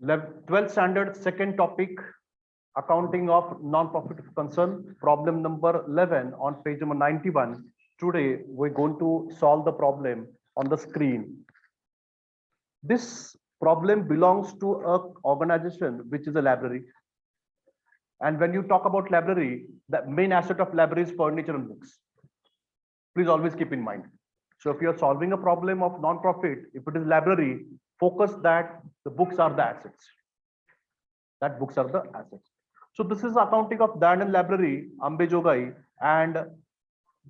12th standard, second topic, accounting of non-profit concern, problem number 11 on page number 91. Today, we're going to solve the problem on the screen. This problem belongs to an organization which is a library. And when you talk about library, the main asset of library is furniture and books. Please always keep in mind. So if you're solving a problem of non-profit, if it is library, focus that the books are the assets. That books are the assets. So this is accounting of Dayanand Library, Ambejogai, and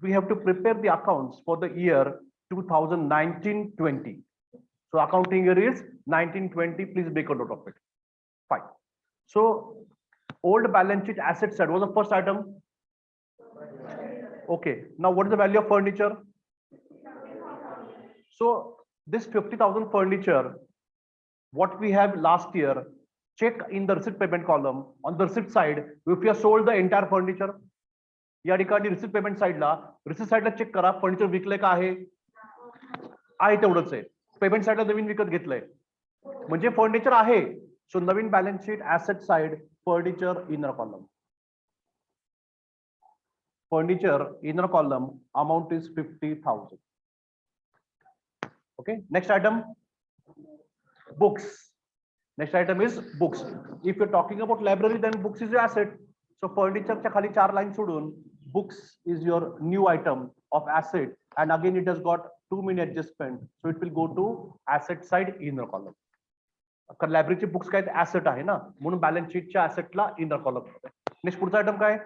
we have to prepare the accounts for the year 2019-20. So accounting year is 1920. Please make a note of it. Fine. So old balance sheet asset side was the first item. Okay. Now what is the value of furniture? So this 50,000 furniture, what we have last year, check in the receipt payment column. On the receipt side, if you have sold the entire furniture, या ठिकाणी receipt payment साइडला check करा furniture विकले का आहे तेवढंच आहे. Payment साइडला नवीन विकत घेतलंय म्हणजे फर्निचर आहे. So Naveen balance sheet asset side furniture inner column. Furniture inner column amount is 50,000. Okay, next item, books. Next item is books. If you're talking about library, then books is your asset. So furniture च्या खाली 4 lines सोडून books is your new item of asset, and again it has got 2 main adjustment, so it will go to asset side inner column. कारण लायब्ररीचे books काय asset आहे ना, म्हणून balance शीटच्या assetला inner column. Next पुढचा आयटम काय?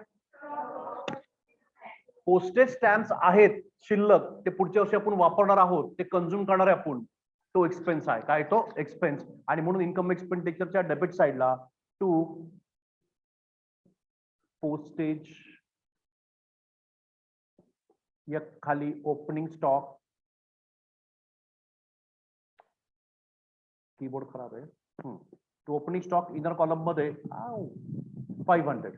Postage stamps आहेत शिल्लक, ते पुढच्या वर्षी आपण वापरणार आहोत, ते कंझ्युम करणार आहे आपण, तो एक्सपेन्स आहे. काय तो एक्सपेन्स, आणि म्हणून इन्कम एक्सपेंडिचरच्या डेबिट साइडला टू पोस्टेज या खाली ओपनिंग स्टॉक, कीबोर्ड खराब आहे, to opening stock inner column मध्ये 500.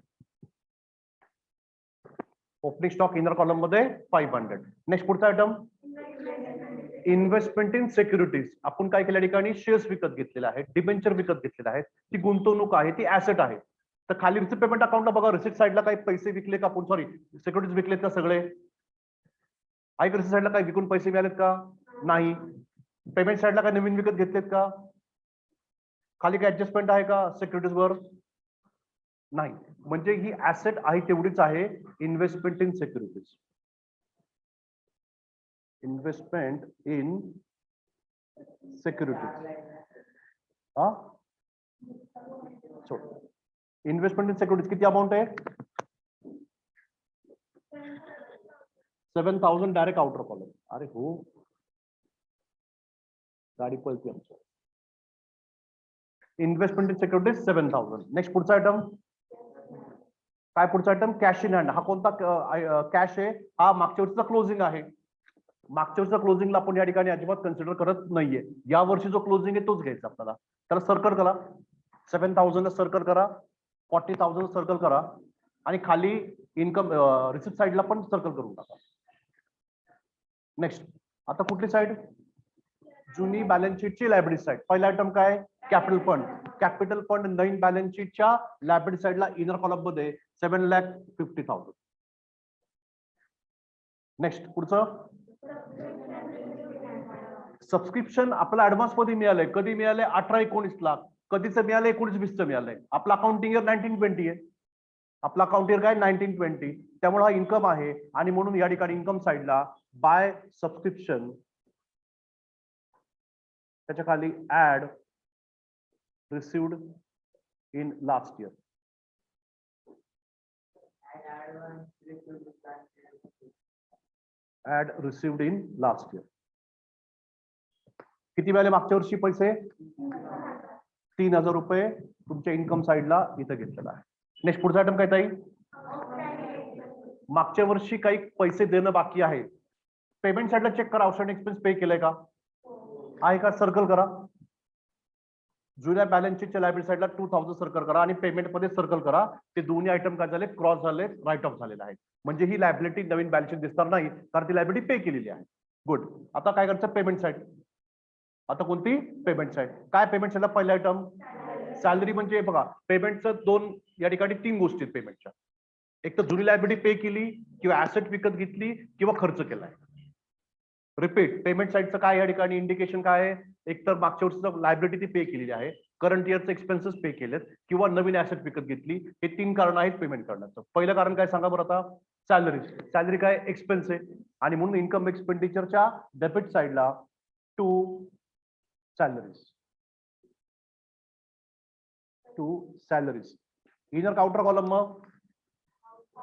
ओपनिंग स्टॉक इनर कॉलम मध्ये 500. नेक्स्ट पुढचा आयटम इन्व्हेस्टमेंट इन सिक्युरिटीज. आपण काय केल्या ठिकाणी शेअर्स विकत घेतलेले आहेत, डिबेंचर विकत घेतलेले आहेत, ती गुंतवणूक आहे, ती ऍसेट आहे. तर खाली रिसिट पेमेंट अकाउंटला बघा, रिसिट साइडला काही पैसे विकले का आपण, सॉरी सिक्युरिटीज विकलेत का सगळे आहे का? रिसिट साइडला काही विकून पैसे मिळालेत का? नाही. पेमेंट साइडला काही नवीन विकत घेतलेत का? खाली काही ऍडजस्टमेंट आहे का सिक्युरिटीज वर? नाही. म्हणजे ही ऍसेट आहे तेवढीच आहे. Investment in securities, investment in securities, investment in securities किती अमाऊंट आहे? 7,000 डायरेक्ट आउटर कॉलम. अरे हो, गाडी पळते आमचं. Investment in securities 7,000. नेक्स्ट पुढचा आयटम काय? पुढचा आयटम कॅश इन हँड. हा कोणता कॅश आहे? हा मागच्या वर्षीचा क्लोजिंग आहे. मागच्या वर्षीचा क्लोजिंगला आपण या ठिकाणी अजिबात कन्सिडर करत नाहीये. या वर्षी जो क्लोजिंग आहे तोच घ्यायचा आपल्याला. त्याला सर्कल करा, 7,000 सर्कल करा, 40,000 सर्कल करा, आणि खाली इन्कम रिसिप्ट साइडला पण सर्कल करून टाका. नेक्स्ट, आता कुठली साइड? जुनी बॅलन्स शीटची लायबिलिटी साइड. पहिला आयटम काय? Capital fund. कॅपिटल फंड नवीन बॅलन्स शीटच्या लायबिलिटी साइडला इनर कॉलम मध्ये 7,50,000. नेक्स्ट पुढचं सबस्क्रिप्शन आपल्याला ऍडव्हान्स मध्ये मिळालंय. कधी मिळालंय? 18-19 कधीच मिळालंय? 19-20 मिळालंय. आपला अकाउंटिंग इयर 1920 आहे. आपला अकाउंट इयर काय? 1920. त्यामुळे हा इन्कम आहे, आणि म्हणून या ठिकाणी इन्कम साइडला बाय सबस्क्रिप्शन, त्याच्या खाली add received in last year. Add received in last year. किती मिळाले मागच्या वर्षी पैसे? 3,000 रुपये तुमच्या इन्कम साइडला इथं घेतलेला आहे. नेक्स्ट पुढचा आयटम काय ताई? मागच्या वर्षी काही पैसे देणं बाकी आहे. पेमेंट साइडला चेक करा, आउटस्टँडिंग एक्सपेन्स पे केलंय का, आहे का? सर्कल करा. जुन्या बॅलन्स शीटच्या लायबिलिटी साइडला 2,000 सर्कल करा, आणि पेमेंट मध्ये सर्कल करा. ते दोन्ही आयटम काय झाले? क्रॉस झाले, राईट ऑफ झालेले आहेत. म्हणजे ही लायबिलिटी नवीन बॅलन्स शीट दिसणार नाही, कारण ती लायबिलिटी पे केलेली आहे. गुड. आता काय करायचं? Payment side. आता कोणती? Payment side. काय पेमेंट साइडला? पहिला आयटम सॅलरी म्हणजे बघा पेमेंटचं दोन या ठिकाणी तीन गोष्टी आहेत पेमेंटच्या. एक तर जुनी लायबिलिटी पे केली किंवा ऍसेट विकत घेतली किंवा खर्च केलाय. रिपीट पेमेंट साईडचं काय या ठिकाणी इंडिकेशन काय आहे? एक तर मागच्या वर्षीचं लायबिलिटी ती पे केलेली आहे, करंट इयरचे एक्सपेन्सेस पे केलेत किंवा नवीन ऍसेट विकत घेतली. हे तीन कारण आहेत पेमेंट करण्याचं. पहिलं कारण काय सांगा बरं आता? सॅलरी. सॅलरी काय एक्सपेन्स आहे आणि म्हणून इन्कम एक्सपेंडिचरच्या डेबिट साईडला to salaries. To salaries. Inner counter column मग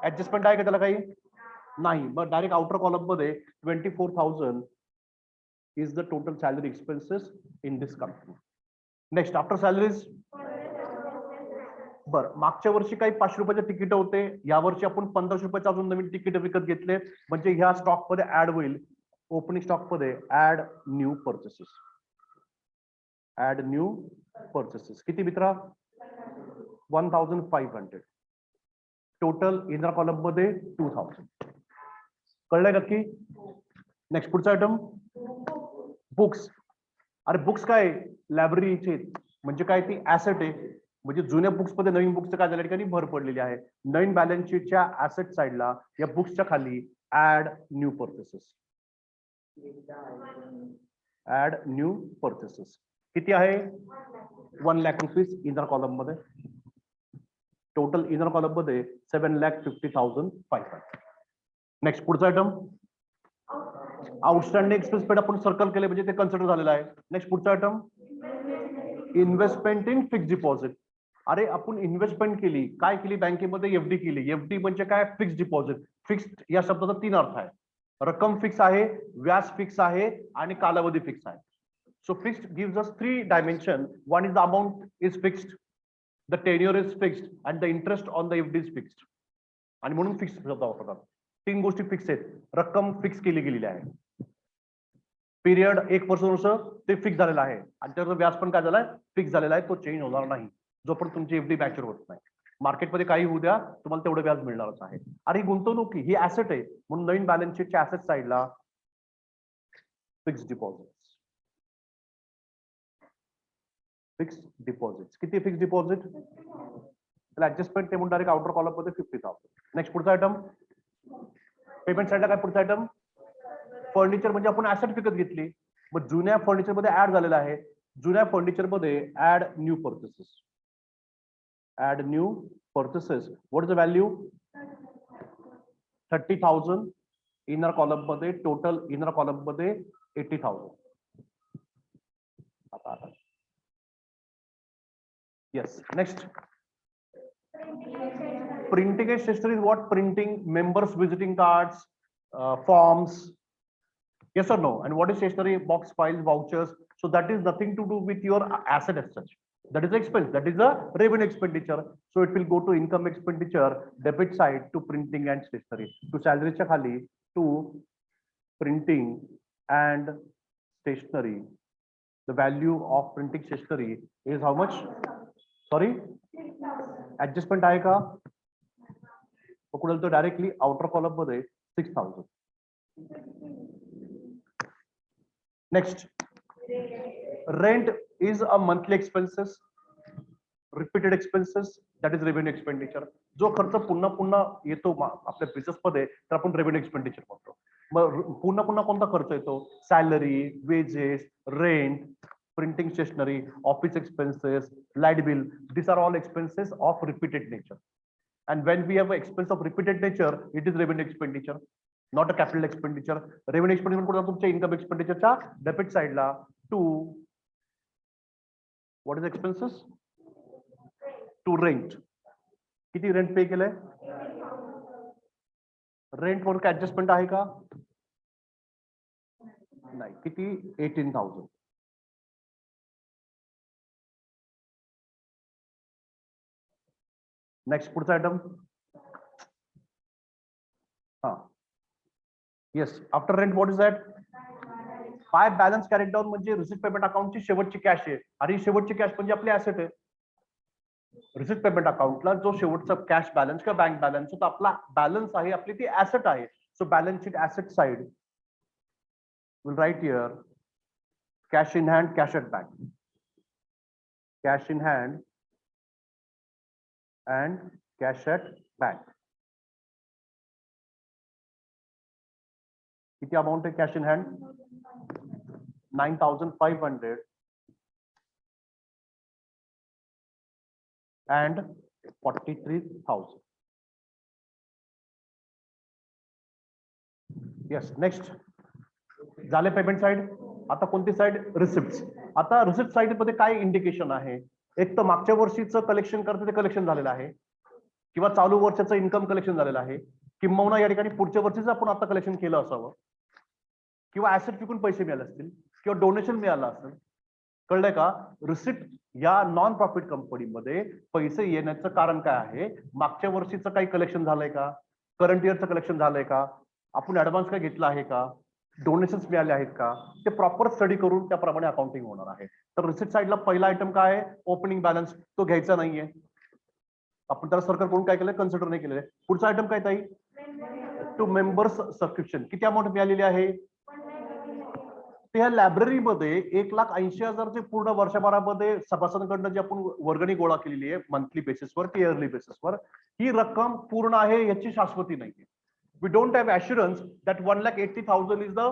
ऍडजस्टमेंट आहे का त्याला काही? नाही. मग डायरेक्ट आउटर कॉलम मध्ये 24,000 is the total salary expenses in this company. Next after salaries. बरं मागच्या वर्षी काही 500 रुपयाचे तिकीट होते, या वर्षी आपण 1500 रुपयाचे अजून नवीन तिकीट विकत घेतले म्हणजे ह्या स्टॉक मध्ये ऍड होईल. ओपनिंग स्टॉक मध्ये add new purchases. Add new purchases किती मित्रा? 1500. टोटल इनर कॉलम मध्ये 2000. कळलंय नक्की? नेक्स्ट पुढचा आयटम बुक्स. अरे बुक्स काय लायब्ररीचे म्हणजे काय? ती ऍसेट आहे. म्हणजे जुन्या बुक्स मध्ये नवीन बुक्सचं काय झाल्या ठिकाणी भर पडलेली आहे. नवीन बॅलन्स शीटच्या ऍसेट साईडला या बुक्सच्या खाली add new purchases. Add new purchases किती आहे? 1 लाख रुपीज इनर कॉलम मध्ये. टोटल इनर कॉलम मध्ये 7,50,500. नेक्स्ट पुढचा आयटम आउटस्टँडिंग एक्सपेन्स पेड आपण सर्कल केले म्हणजे ते कन्सिडर झालेलं आहे. नेक्स्ट पुढचा item investment in fix deposit. अरे आपण इन्व्हेस्टमेंट केली, काय केली? बँकेमध्ये एफडी केली. एफडी म्हणजे काय? Fix deposit. फिक्स्ड या शब्दाचा तीन अर्थ आहे. रक्कम फिक्स आहे, व्याज फिक्स आहे आणि कालावधी फिक्स आहे. So fixed gives us three dimension. One is the amount is fixed, the tenure is fixed and the interest on the FD is fixed. आणि म्हणून फिक्स शब्द वापरतात. तीन गोष्टी फिक्स आहेत. रक्कम फिक्स केली गेलेली आहे, पिरियड 1 वर्ष ते फिक्स झालेलं आहे आणि त्याचं व्याज पण काय झालाय? फिक्स झालेला आहे. तो चेंज होणार नाही जोपर्यंत तुमची एफडी मॅच्युअर होत नाही. मार्केटमध्ये काही होऊ द्या, तुम्हाला तेवढं व्याज मिळणारच आहे. आणि ही गुंतवणूक ही ऍसेट आहे म्हणून नवीन बॅलन्स शीटच्या ऍसेट साईडला फिक्स डिपॉझिट. फिक्स डिपॉझिट किती? फिक्स डिपॉझिट ऍडजस्टमेंट ते म्हणून डायरेक्ट आउटर कॉलम मध्ये 50,000. नेक्स्ट पुढचा आयटम पेमेंट साईडला काय? पुढचा आयटम फर्निचर म्हणजे आपण ऍसेट विकत घेतली, मग जुन्या फर्निचर मध्ये ऍड झालेला आहे. जुन्या फर्निचर मध्ये add new purchases. Add new purchases. What is the value? 30,000 inner column मध्ये. टोटल इनर कॉलम मध्ये 80,000. Yes. Next printing and stationery is what? Printing, members visiting cards, forms. Yes or no? And what is stationery? Box, files, vouchers. So that is nothing to do with your asset as such. That is expense. That is a revenue expenditure. So it will go to income expenditure, debit side to printing and stationery. To salary च्या खाली to printing and stationery. The value of printing stationery is how much? Sorry? Adjustment आहे का? पकडलं तर directly outer column मध्ये 6,000. Next rent is a monthly expenses, repeated expenses, that is revenue expenditure. जो खर्च पुन्हा पुन्हा येतो आपल्या बिझनेस मध्ये तर आपण रेव्हेन्यू एक्सपेंडिचर म्हणतो. मग पुन्हा पुन्हा कोणता खर्च येतो? Salary, wages, rent, printing stationery, office expenses, light bill. These are all expenses of repeated nature. And when we have an expense of repeated nature, it is revenue expenditure, not a capital expenditure. Revenue expenditure कुठे तुमच्या income एक्सपेंडिचरच्या debit साइडला to what is expenses? To rent. किती rent pay केलंय? Rent वर काय adjustment आहे का? नाही. किती? 18,000. नेक्स्ट पुढचा आयटम हा yes. After rent what is that? काय बॅलन्स कॅरेड डाऊन म्हणजे रिसिप्ट पेमेंट अकाउंटची शेवटची कॅश आहे. आणि शेवटची कॅश म्हणजे आपली ऍसेट आहे. रिसिप्ट पेमेंट अकाउंटला जो शेवटचा कॅश बॅलन्स किंवा बँक बॅलन्स होता आपला बॅलन्स आहे, आपली ती ऍसेट आहे. So balance sheet asset side will write here cash in hand, cash at bank. Cash in hand, and cash at bank. किती अमाउंट है cash in hand? 9,500 and 43,000. Yes, next झाले payment side. आता कोणती side? Receipt. आता receipt side मध्ये काय indication आहे? एक तर मागच्या वर्षीचं कलेक्शन करते ते कलेक्शन झालेलं आहे, किंवा चालू वर्षाचं इन्कम कलेक्शन झालेलं आहे, किंबहुना या ठिकाणी पुढच्या वर्षीचं आपण आता कलेक्शन केलं असावं, किंवा ऍसेट विकून पैसे मिळाले असतील, किंवा डोनेशन मिळालं असेल. कळलंय का? रिसिप्ट या नॉन प्रॉफिट कंपनीमध्ये पैसे येण्याचं कारण काय आहे? मागच्या वर्षीचं काही कलेक्शन झालंय का? करंट इयरचं कलेक्शन झालंय का? आपण ऍडव्हान्स काय घेतला आहे का? डोनेशन्स मिळाले आहेत का? ते प्रॉपर स्टडी करून त्याप्रमाणे अकाउंटिंग होणार आहे. तर रिसिप्ट साइडला पहिला आयटम काय आहे? Opening balance. तो घ्यायचा नाहीये आपण, त्याला सरकार करून काय केलंय? कन्सिडर नाही केलेलं. पुढचा आयटम काय ताई? To members subscription. किती अमाऊंट मिळालेली आहे? त्या लायब्ररीमध्ये 1,80,000 पूर्ण वर्षभरामध्ये सभासदांकडनं जी आपण वर्गणी गोळा केलेली आहे मंथली बेसिसवर की इयरली बेसिसवर, ही रक्कम पूर्ण आहे याची शाश्वती नाहीये. We don't have assurance that 1,80,000 is the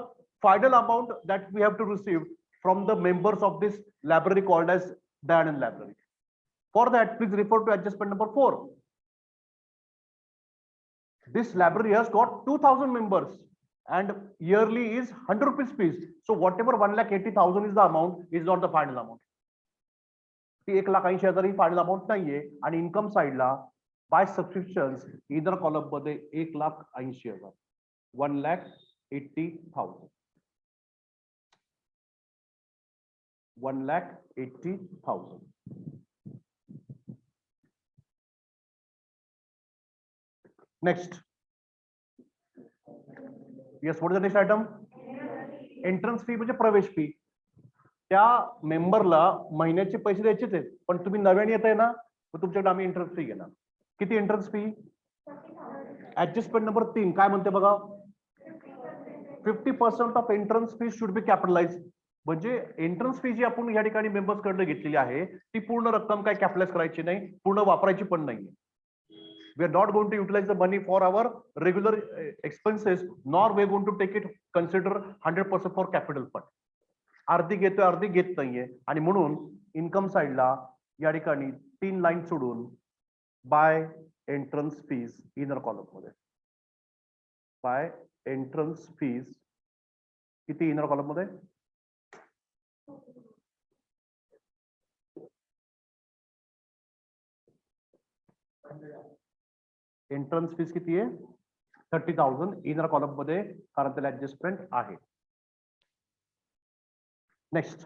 final amount that we have to receive from the members of this library called as Dayanand Library. For that, please refer to adjustment number 4. This library has got 2,000 members and yearly is 100 rupees fees. So whatever 1,80,000 is the amount is not the final amount. ती 1,80,000 ही final amount नाहीये. आणि income साइडला bye subscriptions इधर column मध्ये 1,80,000, 1,80,000, 1,80,000. Next. Yes, what is the next item? Entrance fee म्हणजे प्रवेश fee. त्या मेंबरला महिन्याचे पैसे द्यायचेच आहेत, पण तुम्ही नव्याने येत आहे ना, तर तुमच्याकडे आम्ही एंट्रन्स फी घेणार. किती एंट्रन्स फी? ऍडजस्टमेंट नंबर 3 काय म्हणते बघा? 50% of entrance fee should be capitalise. म्हणजे एंट्रन्स फी जी आपण या ठिकाणी मेंबर्स कडनं घेतलेली आहे ती पूर्ण रक्कम काय कॅपिटलाइज करायची नाही, पूर्ण वापरायची पण नाहीये. We are not going to utilize the money for our regular expenses, nor we are going to take it consider 100% for capital fund. अर्धी घेतोय, अर्धी घेत नाहीये. आणि म्हणून इन्कम साइडला या ठिकाणी 3 लाईन सोडून by entrance fees inner column मध्ये बाय एंट्रन्स फीज किती इनर कॉलम मध्ये? एंट्रन्स फीज किती आहे? 30,000 इनर कॉलम मध्ये, कारण त्याला ऍडजस्टमेंट आहे. Next.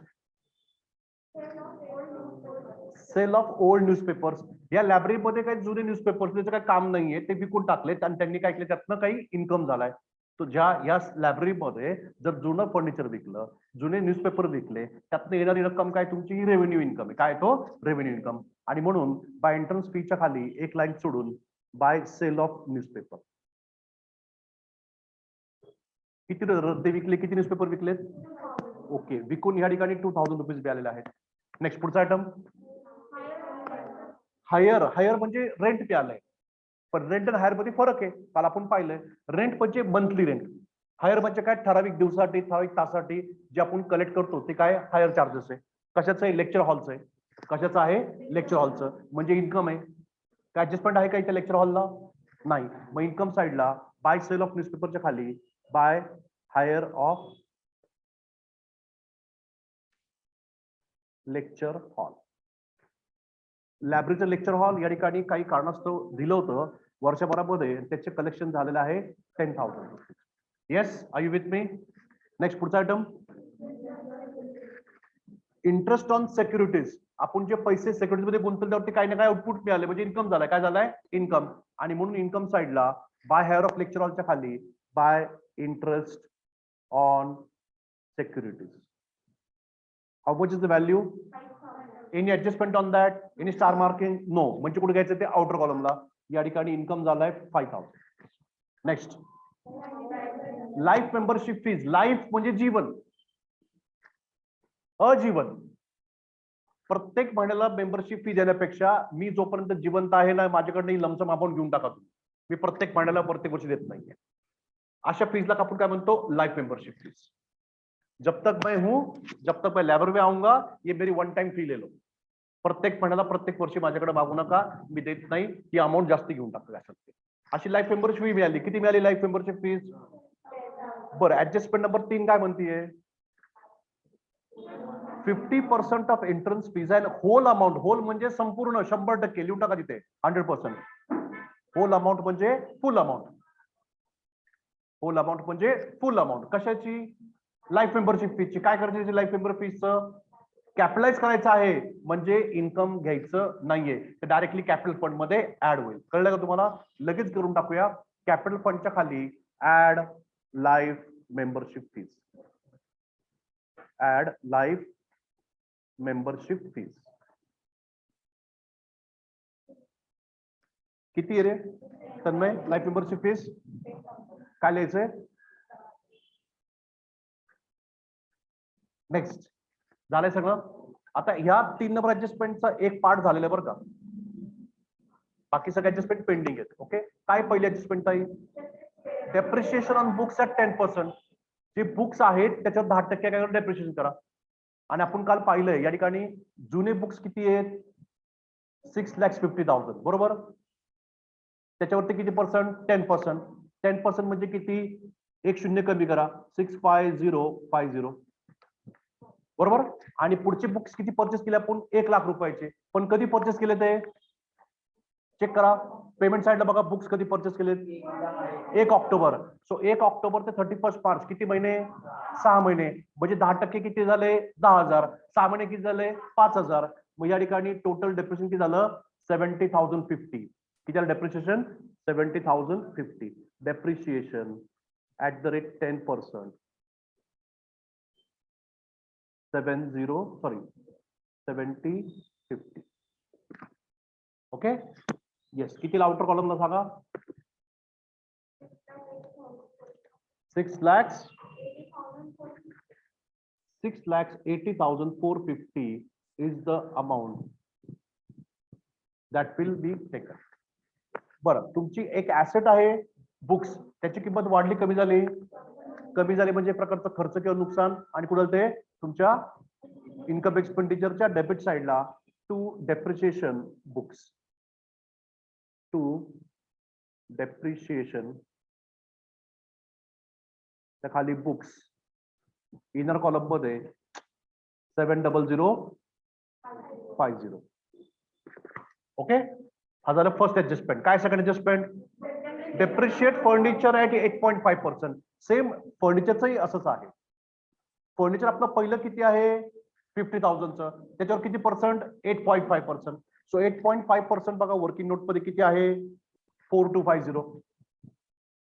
Sale of old newspapers. या लायब्ररीमध्ये काही जुने न्यूजपेपर्स त्याचं काही काम नाहीये, ते विकून टाकलेत आणि त्यांनी काय केलं, त्यातनं काही इन्कम झालाय. तो ज्या या लायब्ररीमध्ये जर जुनं फर्निचर विकलं, जुने न्यूजपेपर विकले, त्यातनं येणारी रक्कम काय? तुमची रेव्हेन्यू इन्कम आहे. काय तो? Revenue income. आणि म्हणून बाय एंट्रन्स फीच्या खाली 1 लाईन सोडून बाय सेल ऑफ न्यूजपेपर. किती रद्दी विकले? किती न्यूजपेपर विकलेत? ओके, विकून या ठिकाणी 2,000 रुपीज मिळालेले आहेत. नेक्स्ट, पुढचा आयटम हायर. हायर म्हणजे रेंट मिळालंय, पण रेंट आणि हायर मध्ये फरक आहे. काल आपण पाहिलंय. रेंट म्हणजे मंथली रेंट. हायर म्हणजे काय? ठराविक दिवसासाठी, ठराविक तासासाठी जे आपण कलेक्ट करतो ते काय? हायर चार्जेस आहे. कशाचं आहे? लेक्चर हॉलचं आहे. कशाचं आहे? लेक्चर हॉलचं. म्हणजे इन्कम आहे. काय ऍडजस्टमेंट आहे का इथे लेक्चर हॉलला? नाही. मग इन्कम साइडला बाय सेल ऑफ न्यूजपेपरच्या खाली by hire of lecture hall. लायब्ररीचं लेक्चर हॉल या ठिकाणी काही कारणास्तव दिलं होतं वर्षभरामध्ये, त्याचे कलेक्शन झालेलं आहे 10,000 rupees. Yes, are you with me? Next, पुढचा आयटम इंटरेस्ट ऑन सिक्युरिटीज. आपण जे पैसे सिक्युरिटीज मध्ये गुंतवले त्यावरती काही ना काही आउटपुट मिळाले, म्हणजे इन्कम झालाय. काय झालाय? इन्कम. आणि म्हणून इन्कम साइडला बाय हायर ऑफ लेक्चर हॉलच्या खाली by interest on securities. How much is the value? Any adjustment on that? Any star marking? No. म्हणजे कुठे घ्यायचं? ते आउटर कॉलमला. या ठिकाणी इन्कम झालाय 5,000. Next, life membership fees. Life म्हणजे जीवन, अजीवन. प्रत्येक महिन्याला मेंबरशिप फी देण्यापेक्षा मी जोपर्यंत जिवंत आहे ना, माझ्याकडनं लमसम अमाऊंट घेऊन टाका तुम्ही. मी प्रत्येक महिन्याला प्रत्येक वर्षी देत नाहीये. अशा फीजला आपण काय म्हणतो, लाईफ मेंबरशिप फीस. जब तक मैं हूं, जब तक मैं लेबर में आऊंगा, ये मेरी वन टाइम फी ले लो. प्रत्येक महिन्याला प्रत्येक वर्षी माझ्याकडे मागू नका, मी देत नाही. ही अमाऊंट जास्त घेऊन टाका यासाठी. अशी लाईफ मेंबरशिप फी मिळाली. किती मिळाली लाईफ मेंबरशिप फीस? बरं, ऍडजस्टमेंट नंबर 3 काय म्हणतीये? 50% of entrance fees and whole amount. Whole म्हणजे संपूर्ण 100%. लिहून टाका तिथे 100%. होल अमाऊंट म्हणजे फुल अमाऊंट. होल अमाऊंट म्हणजे फुल अमाऊंट. कशाची? लाईफ मेंबरशिप फीची. काय करायची लाईफ मेंबर फीसचं? कॅपिटलाइज करायचं आहे, म्हणजे इन्कम घ्यायचं नाहीये, तर डायरेक्टली कॅपिटल फंड मध्ये ऍड होईल. कळलं का तुम्हाला? लगेच करून टाकूया. कॅपिटल फंडच्या खाली add life membership fees. Add life membership fees. किती आहे रे तन्मय लाईफ मेंबरशिप फीज? काय लिहायचंय? नेक्स्ट. झालंय सगळं. आता ह्या 3 नंबर ऍडजस्टमेंटचा एक पार्ट झालेला आहे बरं का. बाकी सगळे ऍडजस्टमेंट पेंडिंग आहेत. ओके. काय पहिली ऍडजस्टमेंट आहे? Depreciation on books at 10%. जे बुक्स आहेत त्याच्यावर 10% काय डेप्रिशिएशन करा. आणि आपण काल पाहिलंय या ठिकाणी जुने बुक्स किती आहेत? 6,50,000. बरोबर. त्याच्यावरती किती पर्सेंट? 10%. 10% म्हणजे किती? एक शून्य कमी करा. 65050. बरोबर. आणि पुढचे बुक्स किती परचेस केले आपण? 1,00,000 रुपयाचे. पण कधी परचेस केले ते? चेक करा पेमेंट साइडला बघा. बुक्स कधी परचेस केले? 1 ऑक्टोबर. सो 1 ऑक्टोबर ते 31 मार्च किती महिने? 6 महिने. म्हणजे 10% किती झाले? 10,000. 6 महिने किती झाले? 5,000. मग या ठिकाणी टोटल डेप्रिशिएशन किती झालं? 70,050. किती झालं depreciation? 70,050. Depreciation at the rate 10%. 70,50. Okay. Yes. किती आउटर कॉलमला सांगा? 6,80,450 is the amount that will be taken. बरं, तुमची एक ऍसेट आहे बुक्स. त्याची किंमत वाढली कमी झाली? कमी झाली म्हणजे प्रकारचं खर्च किंवा नुकसान. आणि कुठं ते तुमच्या इन्कम एक्सपेंडिचरच्या डेबिट साइडला to depreciation books. To depreciation त्या खाली बुक्स इनर कॉलम मध्ये 7,00,50. ओके. हा झालं फर्स्ट ऍडजस्टमेंट. काय second adjustment? Depreciate furniture at 8.5%. Same फर्निचरचंही असंच आहे. फर्निचर आपलं पहिलं किती आहे? 50,000चं. त्याच्यावर किती पर्सेंट? 8.5%. सो 8.5% बघा वर्किंग नोट मध्ये किती आहे? 4,250.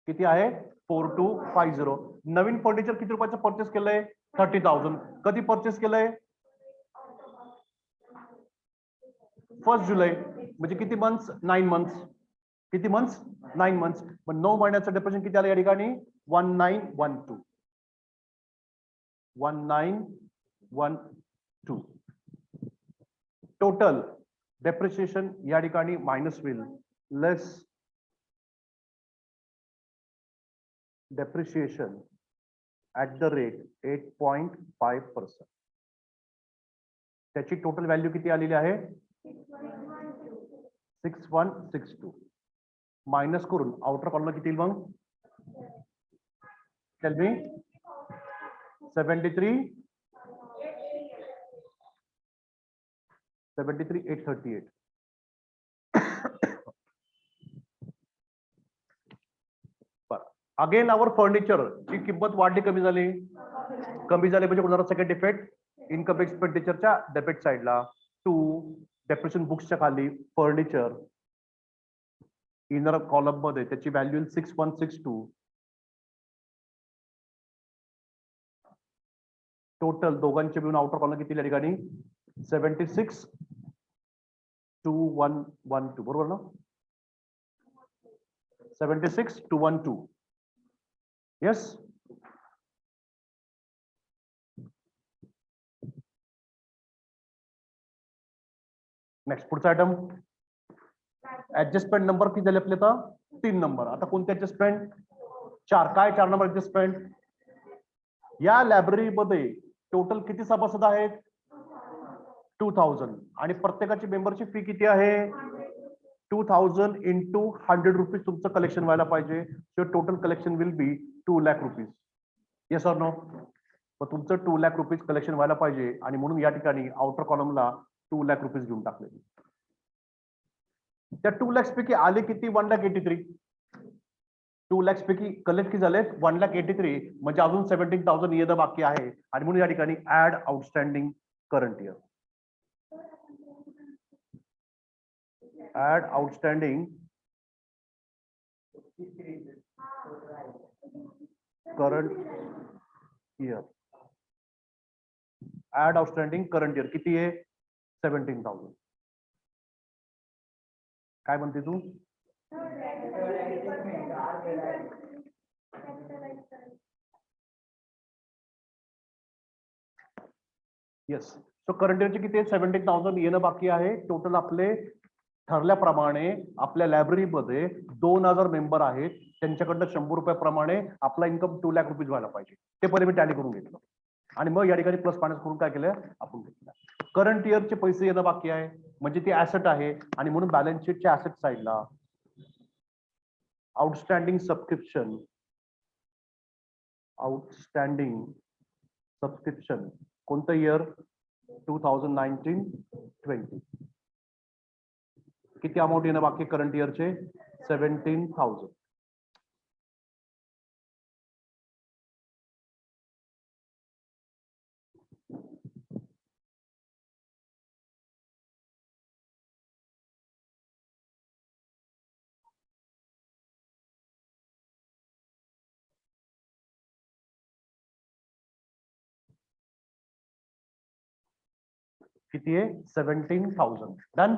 किती आहे? 4,250. नवीन फर्निचर किती रुपयाचं परचेस केलंय? 30,000. कधी परचेस केलंय? 1 जुलै. म्हणजे किती मंथ्स? 9 मंथ्स. किती मंथ्स? 9 मंथ्स. मग 9 महिन्याचं डेप्रिशिएशन किती आलं या ठिकाणी? 1912. 1912. टोटल डेप्रिशिएशन या ठिकाणी मायनस होईल. लेस डेप्रिशिएशन ऍट द रेट 8.5%. त्याची टोटल व्हॅल्यू किती आलेली आहे? 6162. मायनस करून आउटर कॉलम किती येईल मग? Tell me. 73,838. अगेन आवर फर्निचर ची किंमत वाढली कमी झाली? कमी झाली म्हणजे कोणाला सेकंड इफेक्ट? इन्कम एक्सपेंडिचरच्या डेबिट साइडला टू डेप्रिशिएशन बुक्सच्या खाली फर्निचर इनर कॉलम मध्ये त्याची व्हॅल्यू 6162. टोटल दोघांचे मिळून आउटर कॉलम किती या ठिकाणी? 76,2112. बरोबर ना? 76,212. येस. नेक्स्ट पुढचा आयटम ऍडजस्टमेंट नंबर किती झाले आपले आता 3 नंबर. आता कोणते ऍडजस्टमेंट 4. काय 4 नंबर ऍडजस्टमेंट? या लायब्ररीमध्ये टोटल किती सभासद आहेत 2000 आणि प्रत्येकाची मेंबरची फी किती आहे 2000 इंटू 100 रुपीज तुमचं कलेक्शन व्हायला पाहिजे. So total collection will be 2 lakh rupees. Yes or no? तुमचं 2 लाख रुपीज कलेक्शन व्हायला पाहिजे आणि म्हणून या ठिकाणी आउटर कॉलमला 2 लाख रुपीज घेऊन टाकले. त्या 2 lakhs पैकी आले किती 1,83,000. 2 lakhs पैकी कलेक्ट किती झाले 1,83,000 म्हणजे अजून 17,000 येणं बाकी आहे आणि म्हणून या ठिकाणी add outstanding current year. Add outstanding current year. Add outstanding current year किती आहे 17,000. काय म्हणते तू? येस. सो करंट इयरचे किती 17,000 येणं बाकी आहे. टोटल आपले ठरल्याप्रमाणे आपल्या लायब्ररीमध्ये 2000 मेंबर आहेत. त्यांच्याकडनं 100 रुपयाप्रमाणे आपला इन्कम 2 लाख रुपीज व्हायला पाहिजे. ते पहिले मी टॅली करून घेतलं आणि मग या ठिकाणी प्लस मायनस करून काय केलं आपण घेतलं. करंट इयरचे पैसे येणं बाकी आहे म्हणजे ते ऍसेट आहे आणि म्हणून बॅलन्स शीटच्या ऍसेट साइडला आउटस्टँडिंग सबस्क्रिप्शन कोणतं इयर 2019-20. किती अमाऊंट येणं बाकी करंट इयरचे 17,000. किती आहे 17,000. डन.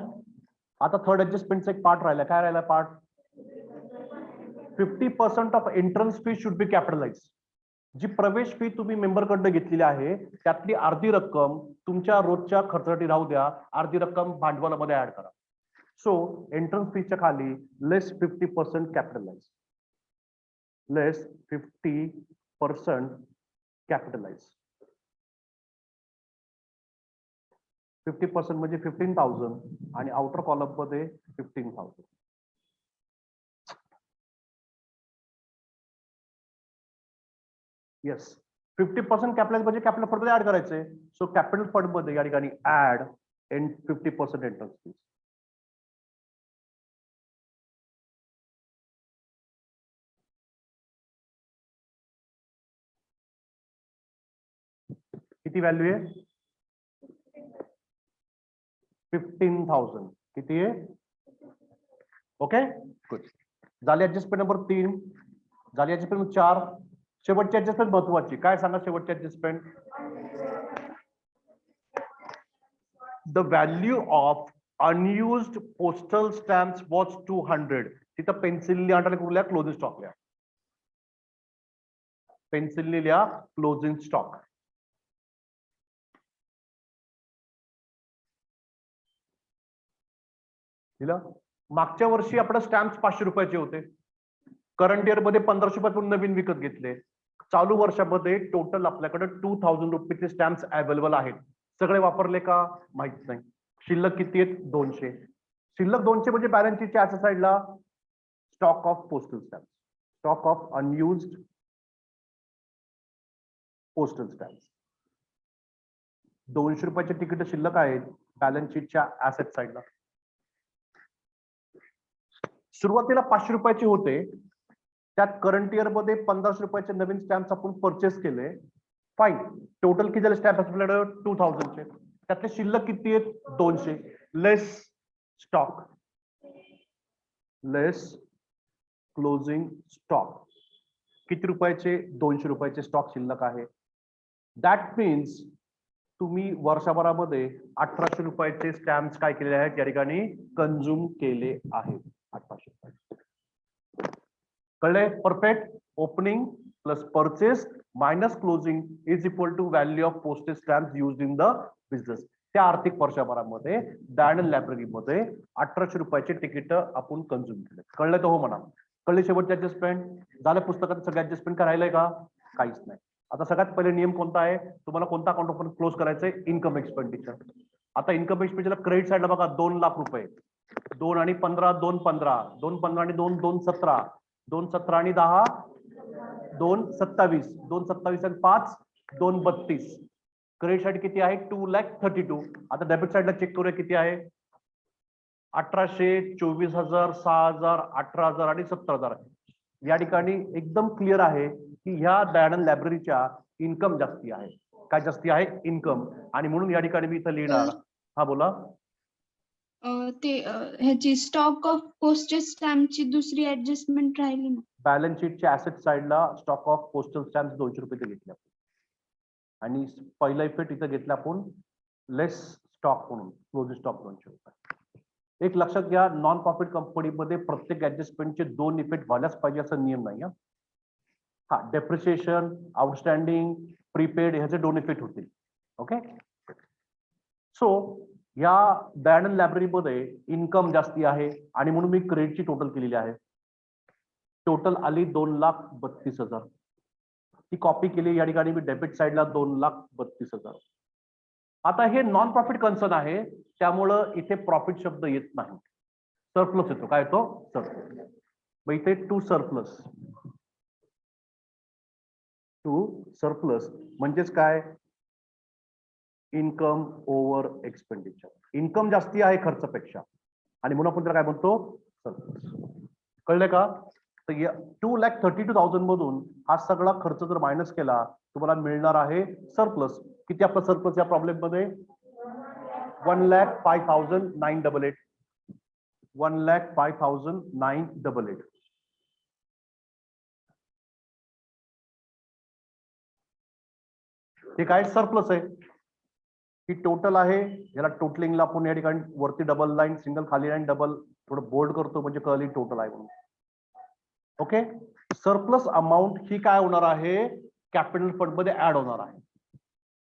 आता थर्ड ऍडजस्टमेंटचा एक पार्ट राहिला. काय राहिला part 50% of entrance fee should be capitalize. जी प्रवेश फी तुम्ही मेंबरकडनं घेतलेली आहे त्यातली अर्धी रक्कम तुमच्या रोजच्या खर्चासाठी राहू द्या, अर्धी रक्कम भांडवलामध्ये ऍड करा. सो एंट्रन्स फीच्या खाली लेस 50% कॅपिटलाइज. लेस 50% कॅपिटलाइज. 50% म्हणजे 15,000 आणि आउटर कॉलम मध्ये 15,000. येस. 50% कॅपिटल म्हणजे कॅपिटल फंड मध्ये ऍड करायचे. सो कॅपिटल फंड मध्ये या ठिकाणी ऍड 50% एंट्रन्स फीस. किती व्हॅल्यू आहे 15,000. किती आहे ओके गुड. झाली ऍडजस्टमेंट नंबर 3. झाली ऍडजस्टमेंट नंबर 4. शेवटची ऍडजस्टमेंट महत्वाची. काय सांगा शेवटची adjustment? The value of unused postal stamps was 200. तिथं पेन्सिल अंडर कुठल्या क्लोजिंग स्टॉकल्या पेन्सिल लिहिल्या क्लोजिंग स्टॉक. दिलं. मागच्या वर्षी आपलं स्टॅम्प 500 रुपयाचे होते. करंट इयर मध्ये 1500 रुपयातून नवीन विकत घेतले. चालू वर्षामध्ये टोटल आपल्याकडे 2000 रुपयाचे स्टॅम्प्स अवेलेबल आहेत. सगळे वापरले का माहित नाही. शिल्लक किती आहेत 200. शिल्लक 200 म्हणजे बॅलन्स शीटच्या ऍसेट साइडला stock of postal stamp. Stock of unused postal stamp. 200 रुपयाचे तिकीट शिल्लक आहेत बॅलन्स शीटच्या ऍसेट साइडला. सुरुवातीला 500 रुपयाचे होते. त्यात करंट इयर मध्ये 1500 रुपयाचे नवीन स्टॅम्प्स आपण परचेस केले. फाईन. टोटल किती झाले स्टॅम्प आपल्याकडे 2000 चे. त्यातले शिल्लक किती आहेत 200. लेस स्टॉक. लेस क्लोजिंग स्टॉक. किती रुपयाचे 200 रुपयाचे स्टॉक शिल्लक आहे. दॅट मीन्स तुम्ही वर्षभरामध्ये 1800 रुपयाचे स्टॅम्प्स काय केले आहेत या ठिकाणी कंझ्युम केले आहेत. 1800 रुपये. कळले perfect. Opening plus purchase minus closing is equal to value of postage stamps used in the business. त्या आर्थिक वर्षभरामध्ये दयानंद लायब्ररीमध्ये 1800 रुपयाचे तिकीट आपण कंझ्युम केले. कळलं तर हो म्हणा. कळले शेवटचे ऍडजस्टमेंट झालं. पुस्तकात सगळं ऍडजस्टमेंट करायलाय का? काहीच नाही. आता सगळ्यात पहिले नियम कोणता आहे? तुम्हाला कोणता अकाउंट ओपन क्लोज करायचंय? Income expenditure. आता इन्कम एक्सपेंडिचरला क्रेडिट साईडला बघा 2 लाख रुपये. 2 आणि 15 2 15 2 15 आणि 2 2 17 2 17 आणि 10 2 27 2 27 आणि 5 2 32. क्रेडिट साईड किती आहे? 2,32,000. आता डेबिट साईडला चेक करूया किती आहे? 1800, 24,000, 6,000, 18,000 आणि 17,000. या ठिकाणी एकदम क्लिअर आहे की ह्या दयानंद लायब्ररीच्या इन्कम जास्ती आहे. काय जास्ती आहे? इन्कम. आणि म्हणून या ठिकाणी मी इथं लिहिणार. हा बोला. ह्याची स्टॉक ऑफ पोस्टेज स्टॅम्पची दुसरी ऍडजस्टमेंट राहिली ना. बॅलन्स शीटच्या ऍसेट साइडला स्टॉक ऑफ पोस्टल स्टॅम्प 200 रुपये ते घेतले आपण. आणि पहिला इफेक्ट इथं घेतला आपण लेस स्टॉक म्हणून क्लोजिंग स्टॉक 200 रुपये. एक लक्षात घ्या, नॉन प्रॉफिट कंपनीमध्ये प्रत्येक ऍडजस्टमेंटचे 2 इफेक्ट व्हायलाच पाहिजे असा नियम नाही. हा डेप्रिसिएशन, आउटस्टँडिंग, प्रीपेड ह्याचे 2 इफेक्ट होतील. ओके. सो या दयानंद लायब्ररीमध्ये इन्कम जास्ती आहे आणि म्हणून मी क्रेडिटची टोटल केलेली आहे. टोटल आली 2,32,000. ती कॉपी केली. या ठिकाणी मी डेबिट साईडला 2,32,000. आता हे नॉन प्रॉफिट कन्सर्न आहे त्यामुळं इथे प्रॉफिट शब्द येत नाही. सरप्लस येतो. काय येतो? सरप्लस. मग इथे टू सरप्लस म्हणजेच काय? Income over expenditure. इन्कम जास्ती आहे खर्चापेक्षा आणि म्हणून आपण त्याला काय म्हणतो? सरप्लस. कळले का? तर 2,32,000 मधून हा सगळा खर्च जर मायनस केला तुम्हाला मिळणार आहे सरप्लस. किती आपला सरप्लस या प्रॉब्लेम मध्ये? 1,05,988. 1,05,988. हे काय? सरप्लस आहे. ही टोटल आहे. याला टोटलिंगला आपण या ठिकाणी वरती डबल लाईन, सिंगल खाली लाईन, डबल थोडं बोल्ड करतो म्हणजे कळली टोटल आहे म्हणून. ओके. सरप्लस अमाऊंट ही काय होणार आहे? कॅपिटल फंड मध्ये ऍड होणार आहे.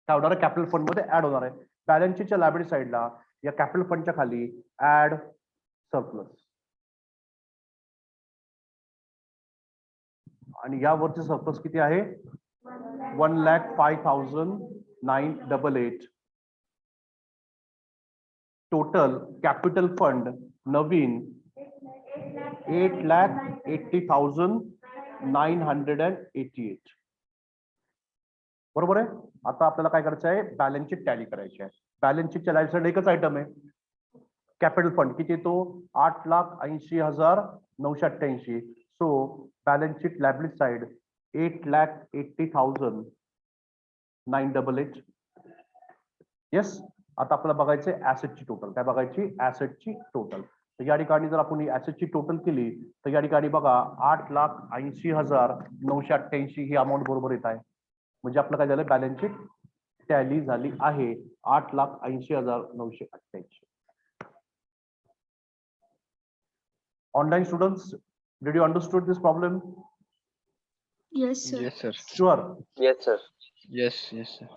काय होणार आहे? कॅपिटल फंड मध्ये ऍड होणार आहे. बॅलन्स शीटच्या लायबिलिटी साईडला या कॅपिटल फंडच्या खाली ऍड सरप्लस. आणि यावरचे सरप्लस किती आहे? 1,05,988. टोटल कॅपिटल फंड नवीन 8,80,988. बरोबर आहे. आता आपल्याला काय करायचं आहे? बॅलन्स शीट टॅली करायची आहे. बॅलन्स शीटच्या लाईफ साईड एकच आयटम आहे. कॅपिटल फंड किती येतो? 8,80,988. So balance sheet liability side 8,80,988. Yes. आता आपल्याला बघायचे ऍसेटची टोटल. काय बघायची? ऍसेटची टोटल. तर या ठिकाणी जर आपण ऍसेटची टोटल केली तर या ठिकाणी बघा 8,80,988 ही अमाऊंट बरोबर येत आहे. म्हणजे आपलं काय झालं? बॅलन्स शीट टॅली झाली आहे 8,80,988. Online students, did you understood this problem? Yes, sir. Yes, sir. Sure. Yes, sir. Yes, yes, sir.